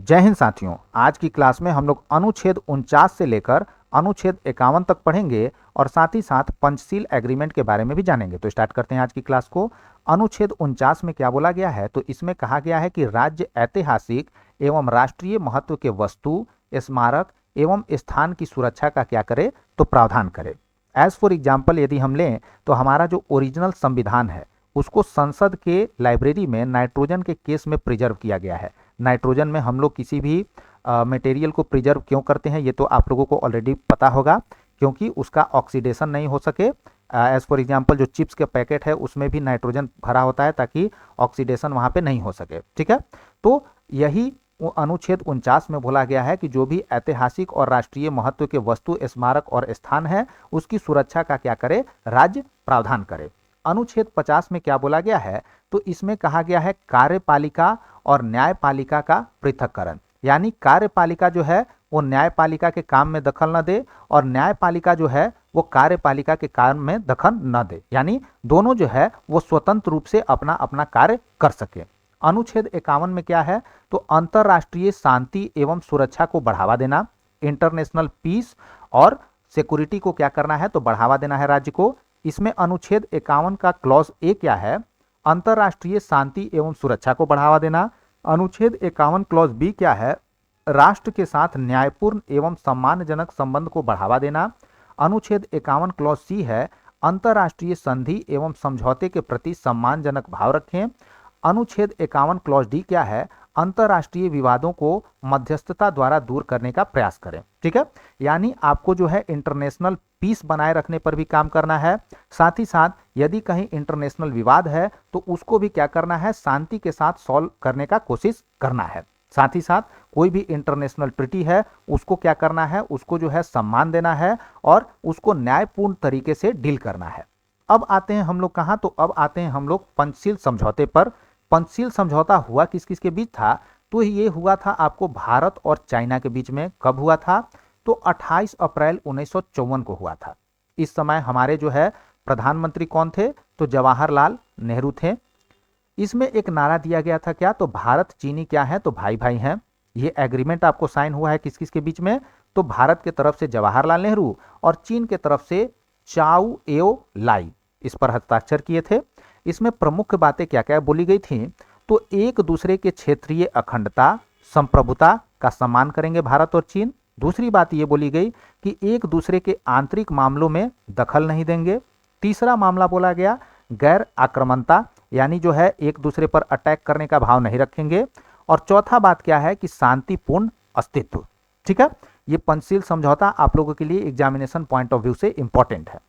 जय हिंद साथियों। आज की क्लास में हम लोग अनुच्छेद 49 से लेकर अनुच्छेद 51 तक पढ़ेंगे और साथ ही साथ पंचशील एग्रीमेंट के बारे में भी जानेंगे। तो स्टार्ट करते हैं आज की क्लास को। अनुच्छेद 49 में क्या बोला गया है, तो इसमें कहा गया है कि राज्य ऐतिहासिक एवं राष्ट्रीय महत्व के वस्तु, स्मारक एवं स्थान की सुरक्षा का क्या करे, तो प्रावधान करे। एज फॉर एग्जाम्पल यदि हम लें तो हमारा जो ओरिजिनल संविधान है उसको संसद के लाइब्रेरी में नाइट्रोजन के केस में प्रिजर्व किया गया है। नाइट्रोजन में हम लोग किसी भी मटेरियल को प्रिजर्व क्यों करते हैं ये तो आप लोगों को ऑलरेडी पता होगा, क्योंकि उसका ऑक्सीडेशन नहीं हो सके। एज फॉर एग्जांपल जो चिप्स के पैकेट है उसमें भी नाइट्रोजन भरा होता है ताकि ऑक्सीडेशन वहाँ पे नहीं हो सके। ठीक है, तो यही अनुच्छेद 49 में बोला गया है कि जो भी ऐतिहासिक और राष्ट्रीय महत्व के वस्तु, स्मारक और स्थान है उसकी सुरक्षा का क्या करे, राज्य प्रावधान करे। अनुच्छेद 50 में क्या बोला गया है, तो इसमें कहा गया है कार्यपालिका और न्यायपालिका का पृथक्करण। यानी कार्यपालिका जो है वो न्यायपालिका के काम में दखल न दे और न्यायपालिका जो है वो कार्यपालिका के काम में दखल न दे, यानी दोनों जो है वो स्वतंत्र रूप से अपना अपना कार्य कर सके। अनुच्छेद 51 में क्या है, तो अंतरराष्ट्रीय शांति एवं सुरक्षा को बढ़ावा देना, इंटरनेशनल पीस और सिक्योरिटी को क्या करना है, तो बढ़ावा देना है राज्य को। इसमें अनुच्छेद 51 का क्लॉज ए क्या है, अंतरराष्ट्रीय शांति एवं सुरक्षा को बढ़ावा देना। अनुच्छेद 51 क्लॉज बी क्या है, राष्ट्र के साथ न्यायपूर्ण एवं सम्मानजनक संबंध को बढ़ावा देना। अनुच्छेद 51 क्लॉज सी है, अंतरराष्ट्रीय संधि एवं समझौते के प्रति सम्मानजनक भाव रखें। अनुच्छेद 51 क्लॉज डी क्या है, अंतरराष्ट्रीय विवादों को मध्यस्थता द्वारा दूर करने का प्रयास करें। ठीक है, यानी आपको जो है इंटरनेशनल पीस बनाए रखने पर भी काम करना है, साथ ही साथ यदि कहीं इंटरनेशनल विवाद है तो उसको भी क्या करना है, शांति के साथ सॉल्व करने का कोशिश करना है। साथ ही साथ कोई भी इंटरनेशनल ट्रीटी है उसको क्या करना है, उसको जो है सम्मान देना है और उसको न्यायपूर्ण तरीके से डील करना है। अब आते हैं हम लोग कहाँ, तो अब आते हैं हम लोग पंचशील समझौते पर। पंचशील समझौता हुआ किस किस के बीच था, तो ये हुआ था आपको भारत और चाइना के बीच में। कब हुआ था, तो 28 अप्रैल 1954 को हुआ था। इस समय हमारे जो है प्रधानमंत्री कौन थे, तो जवाहरलाल नेहरू थे। इसमें एक नारा दिया गया था क्या, तो भारत चीनी क्या है, तो भाई भाई हैं। ये एग्रीमेंट आपको साइन हुआ है किस किस के बीच में, तो भारत के तरफ से जवाहरलाल नेहरू और चीन के तरफ से चाउ एओ लाई इस पर हस्ताक्षर किए थे। इसमें प्रमुख बातें क्या क्या बोली गई थी, तो एक दूसरे के क्षेत्रीय अखंडता, संप्रभुता का सम्मान करेंगे भारत और चीन। दूसरी बात ये बोली गई कि एक दूसरे के आंतरिक मामलों में दखल नहीं देंगे। तीसरा मामला बोला गया गैर आक्रामकता, यानी जो है एक दूसरे पर अटैक करने का भाव नहीं रखेंगे। और चौथा बात क्या है कि शांतिपूर्ण अस्तित्व। ठीक है, ये पंचशील समझौता आप लोगों के लिए एग्जामिनेशन पॉइंट ऑफ व्यू से इंपॉर्टेंट है।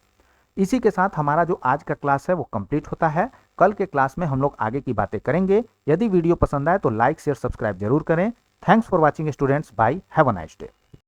इसी के साथ हमारा जो आज का क्लास है वो कंप्लीट होता है। कल के क्लास में हम लोग आगे की बातें करेंगे। यदि वीडियो पसंद आए तो लाइक शेयर सब्सक्राइब जरूर करें। Thanks for watching students, bye, have a nice day.